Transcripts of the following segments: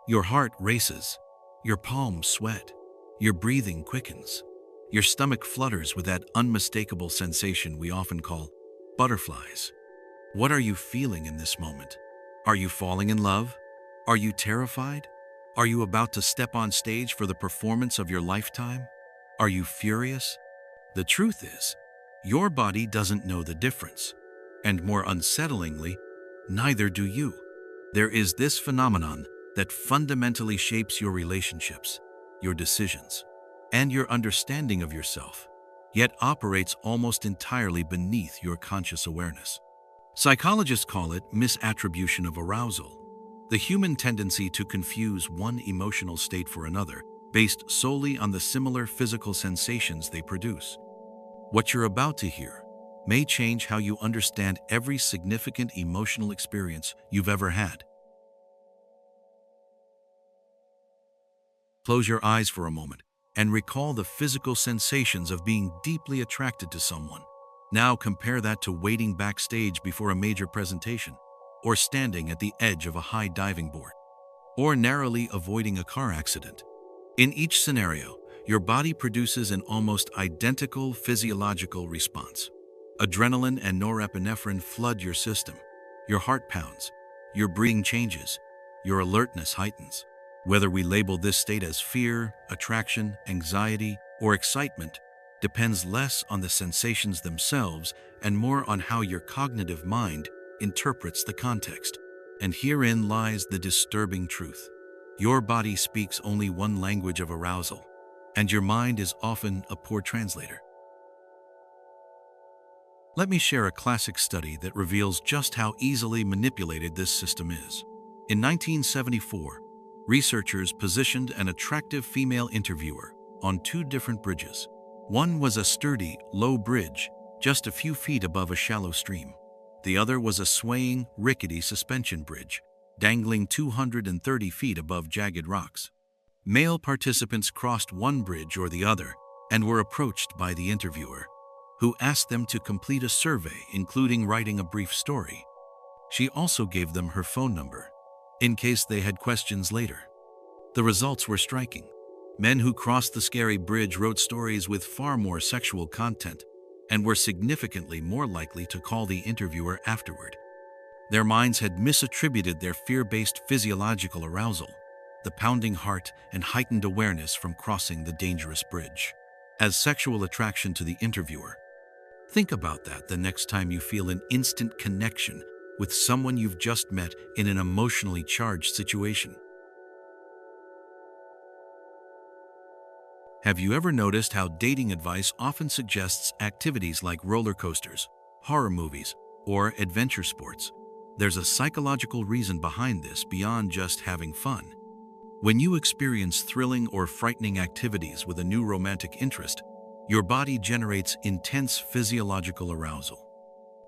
Your heart races, your palms sweat, your breathing quickens, your stomach flutters with that unmistakable sensation we often call butterflies. What are you feeling in this moment? Are you falling in love? Are you terrified? Are you about to step on stage for the performance of your lifetime? Are you furious? The truth is, your body doesn't know the difference. And more unsettlingly, neither do you. There is this phenomenon that fundamentally shapes your relationships, your decisions, and your understanding of yourself, yet operates almost entirely beneath your conscious awareness. Psychologists call it misattribution of arousal, the human tendency to confuse one emotional state for another, based solely on the similar physical sensations they produce. What you're about to hear may change how you understand every significant emotional experience you've ever had. Close your eyes for a moment and recall the physical sensations of being deeply attracted to someone. Now compare that to waiting backstage before a major presentation, or standing at the edge of a high diving board, or narrowly avoiding a car accident. In each scenario, your body produces an almost identical physiological response. Adrenaline and norepinephrine flood your system. Your heart pounds, your breathing changes, your alertness heightens. Whether we label this state as fear, attraction, anxiety, or excitement depends less on the sensations themselves and more on how your cognitive mind interprets the context. And herein lies the disturbing truth. Your body speaks only one language of arousal, and your mind is often a poor translator. Let me share a classic study that reveals just how easily manipulated this system is. In 1974, researchers positioned an attractive female interviewer on two different bridges. One was a sturdy, low bridge, just a few feet above a shallow stream. The other was a swaying, rickety suspension bridge, dangling 230 feet above jagged rocks. Male participants crossed one bridge or the other and were approached by the interviewer, who asked them to complete a survey, including writing a brief story. She also gave them her phone number, in case they had questions later. The results were striking. Men who crossed the scary bridge wrote stories with far more sexual content and were significantly more likely to call the interviewer afterward. Their minds had misattributed their fear-based physiological arousal, the pounding heart and heightened awareness from crossing the dangerous bridge, as sexual attraction to the interviewer. Think about that the next time you feel an instant connection with someone you've just met in an emotionally charged situation. Have you ever noticed how dating advice often suggests activities like roller coasters, horror movies, or adventure sports? There's a psychological reason behind this beyond just having fun. When you experience thrilling or frightening activities with a new romantic interest, your body generates intense physiological arousal.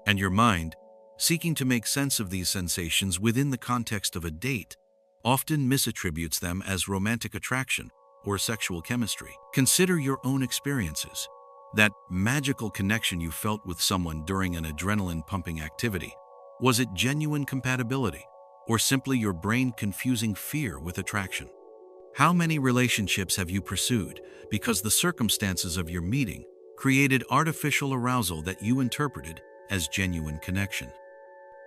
And your mind, seeking to make sense of these sensations within the context of a date, often misattributes them as romantic attraction or sexual chemistry. Consider your own experiences. That magical connection you felt with someone during an adrenaline-pumping activity. Was it genuine compatibility, or simply your brain confusing fear with attraction? How many relationships have you pursued because the circumstances of your meeting created artificial arousal that you interpreted as genuine connection?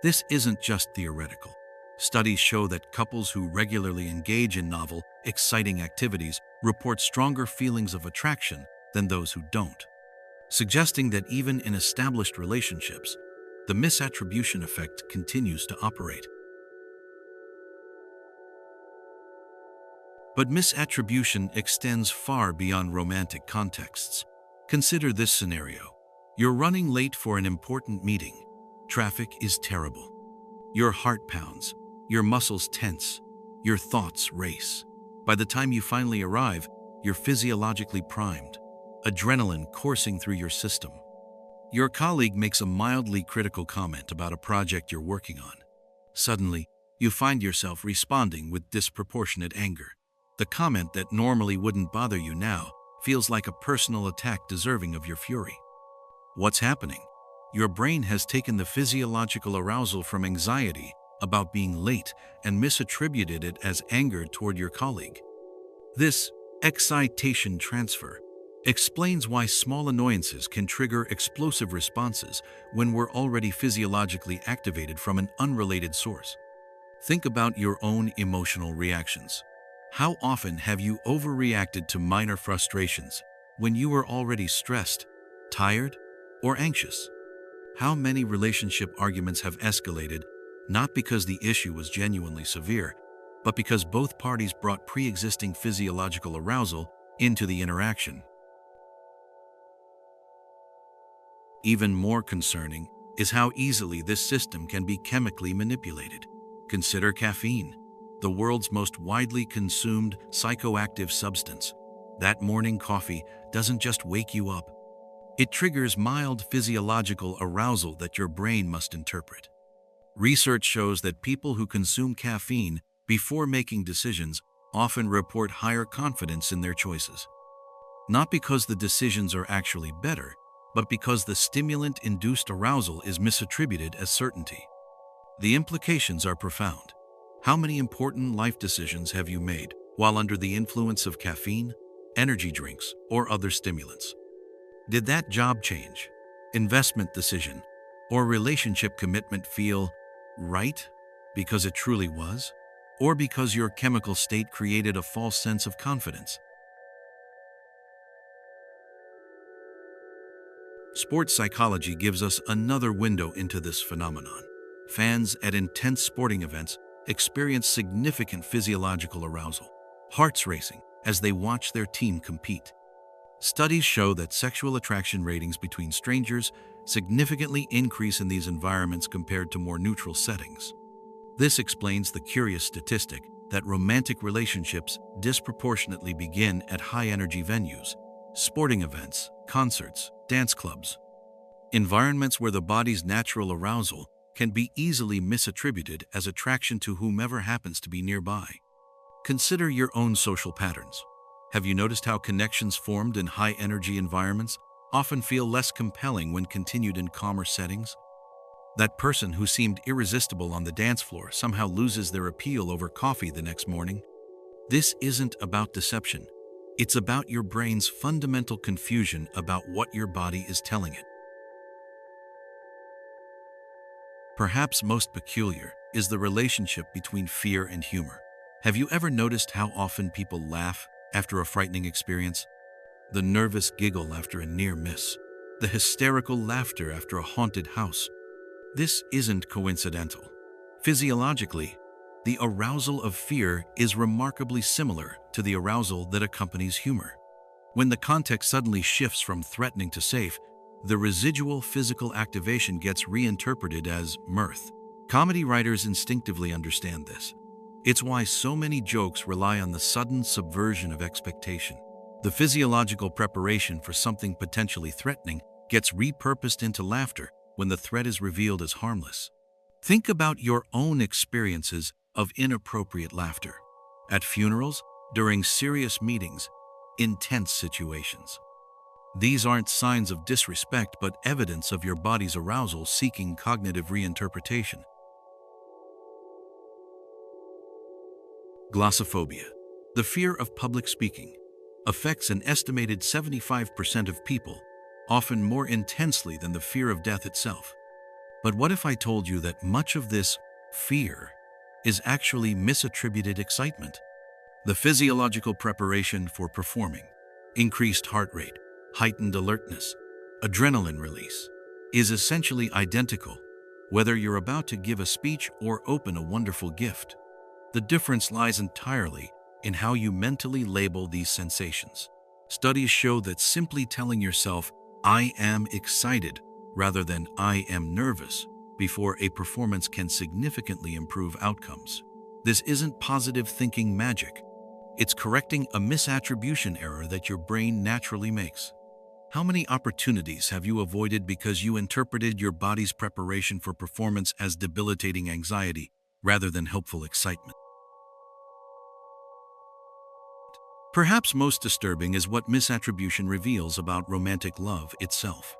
This isn't just theoretical. Studies show that couples who regularly engage in novel, exciting activities report stronger feelings of attraction than those who don't, suggesting that even in established relationships, the misattribution effect continues to operate. But misattribution extends far beyond romantic contexts. Consider this scenario. You're running late for an important meeting. Traffic is terrible. Your heart pounds, your muscles tense, your thoughts race. By the time you finally arrive, you're physiologically primed, adrenaline coursing through your system. Your colleague makes a mildly critical comment about a project you're working on. Suddenly, you find yourself responding with disproportionate anger. The comment that normally wouldn't bother you now feels like a personal attack deserving of your fury. What's happening? Your brain has taken the physiological arousal from anxiety about being late and misattributed it as anger toward your colleague. This excitation transfer explains why small annoyances can trigger explosive responses when we're already physiologically activated from an unrelated source. Think about your own emotional reactions. How often have you overreacted to minor frustrations when you were already stressed, tired, or anxious? How many relationship arguments have escalated not because the issue was genuinely severe, but because both parties brought pre-existing physiological arousal into the interaction? Even more concerning is how easily this system can be chemically manipulated. Consider caffeine, the world's most widely consumed psychoactive substance. That morning coffee doesn't just wake you up. It triggers mild physiological arousal that your brain must interpret. Research shows that people who consume caffeine before making decisions often report higher confidence in their choices. Not because the decisions are actually better, but because the stimulant-induced arousal is misattributed as certainty. The implications are profound. How many important life decisions have you made while under the influence of caffeine, energy drinks, or other stimulants? Did that job change, investment decision, or relationship commitment feel right because it truly was, or because your chemical state created a false sense of confidence? Sports psychology gives us another window into this phenomenon. Fans at intense sporting events experience significant physiological arousal, hearts racing as they watch their team compete. Studies show that sexual attraction ratings between strangers significantly increase in these environments compared to more neutral settings. This explains the curious statistic that romantic relationships disproportionately begin at high-energy venues, sporting events, concerts, dance clubs. Environments where the body's natural arousal can be easily misattributed as attraction to whomever happens to be nearby. Consider your own social patterns. Have you noticed how connections formed in high-energy environments often feel less compelling when continued in calmer settings? That person who seemed irresistible on the dance floor somehow loses their appeal over coffee the next morning. This isn't about deception. It's about your brain's fundamental confusion about what your body is telling it. Perhaps most peculiar is the relationship between fear and humor. Have you ever noticed how often people laugh after a frightening experience? The nervous giggle after a near miss, the hysterical laughter after a haunted house. This isn't coincidental. Physiologically, the arousal of fear is remarkably similar to the arousal that accompanies humor. When the context suddenly shifts from threatening to safe, the residual physical activation gets reinterpreted as mirth. Comedy writers instinctively understand this. It's why so many jokes rely on the sudden subversion of expectation. The physiological preparation for something potentially threatening gets repurposed into laughter when the threat is revealed as harmless. Think about your own experiences of inappropriate laughter. At funerals, during serious meetings, intense situations. These aren't signs of disrespect but evidence of your body's arousal seeking cognitive reinterpretation. Glossophobia, the fear of public speaking, affects an estimated 75% of people, often more intensely than the fear of death itself. But what if I told you that much of this fear is actually misattributed excitement? The physiological preparation for performing, increased heart rate, heightened alertness, adrenaline release, is essentially identical, whether you're about to give a speech or open a wonderful gift. The difference lies entirely in how you mentally label these sensations. Studies show that simply telling yourself, "I am excited," rather than "I am nervous," before a performance can significantly improve outcomes. This isn't positive thinking magic. It's correcting a misattribution error that your brain naturally makes. How many opportunities have you avoided because you interpreted your body's preparation for performance as debilitating anxiety rather than helpful excitement? Perhaps most disturbing is what misattribution reveals about romantic love itself.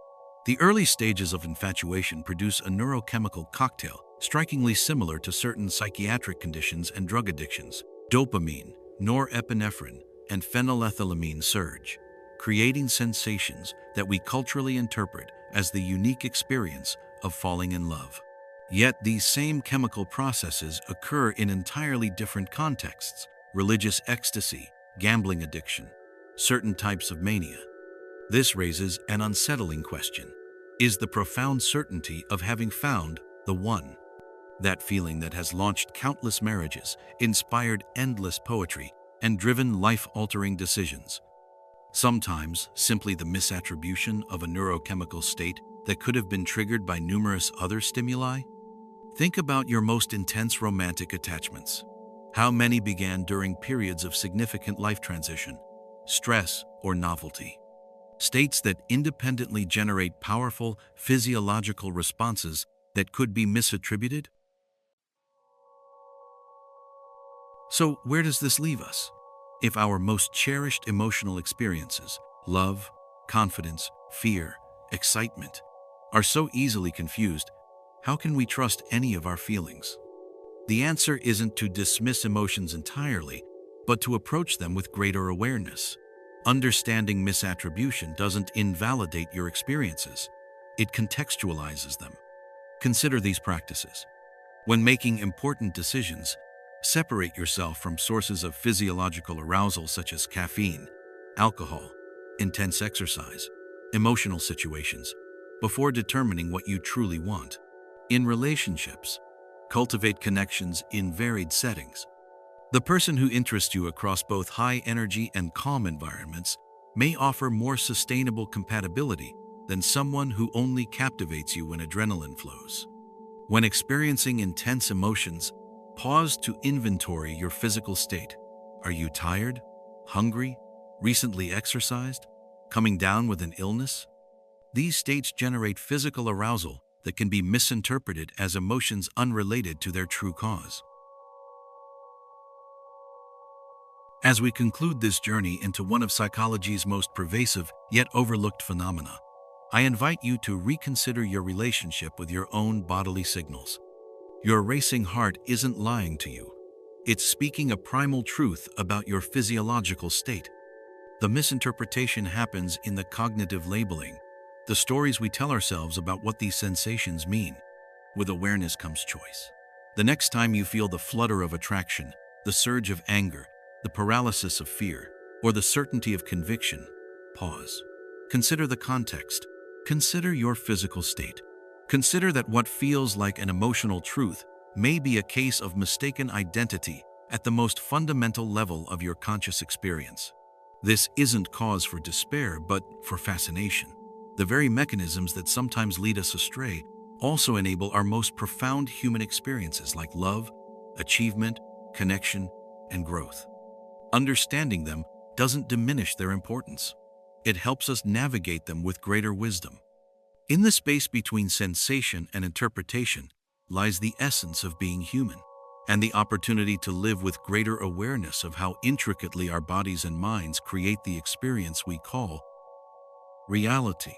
The early stages of infatuation produce a neurochemical cocktail strikingly similar to certain psychiatric conditions and drug addictions. Dopamine, norepinephrine, and phenylethylamine surge, creating sensations that we culturally interpret as the unique experience of falling in love. Yet these same chemical processes occur in entirely different contexts: religious ecstasy, gambling addiction, certain types of mania. This raises an unsettling question. Is the profound certainty of having found the one, that feeling that has launched countless marriages, inspired endless poetry, and driven life-altering decisions, sometimes simply the misattribution of a neurochemical state that could have been triggered by numerous other stimuli? Think about your most intense romantic attachments. How many began during periods of significant life transition, stress, or novelty? States that independently generate powerful physiological responses that could be misattributed? So where does this leave us? If our most cherished emotional experiences, love, confidence, fear, excitement, are so easily confused, how can we trust any of our feelings? The answer isn't to dismiss emotions entirely, but to approach them with greater awareness. Understanding misattribution doesn't invalidate your experiences, it contextualizes them. Consider these practices. When making important decisions, separate yourself from sources of physiological arousal such as caffeine, alcohol, intense exercise, emotional situations, before determining what you truly want. In relationships, cultivate connections in varied settings. The person who interests you across both high energy and calm environments may offer more sustainable compatibility than someone who only captivates you when adrenaline flows. When experiencing intense emotions, pause to inventory your physical state. Are you tired, hungry, recently exercised, coming down with an illness? These states generate physical arousal that can be misinterpreted as emotions unrelated to their true cause. As we conclude this journey into one of psychology's most pervasive yet overlooked phenomena, I invite you to reconsider your relationship with your own bodily signals. Your racing heart isn't lying to you. It's speaking a primal truth about your physiological state. The misinterpretation happens in the cognitive labeling, the stories we tell ourselves about what these sensations mean. With awareness comes choice. The next time you feel the flutter of attraction, the surge of anger, the paralysis of fear, or the certainty of conviction, pause. Consider the context. Consider your physical state. Consider that what feels like an emotional truth may be a case of mistaken identity at the most fundamental level of your conscious experience. This isn't cause for despair, but for fascination. The very mechanisms that sometimes lead us astray also enable our most profound human experiences like love, achievement, connection, and growth. Understanding them doesn't diminish their importance. It helps us navigate them with greater wisdom. In the space between sensation and interpretation lies the essence of being human, and the opportunity to live with greater awareness of how intricately our bodies and minds create the experience we call reality.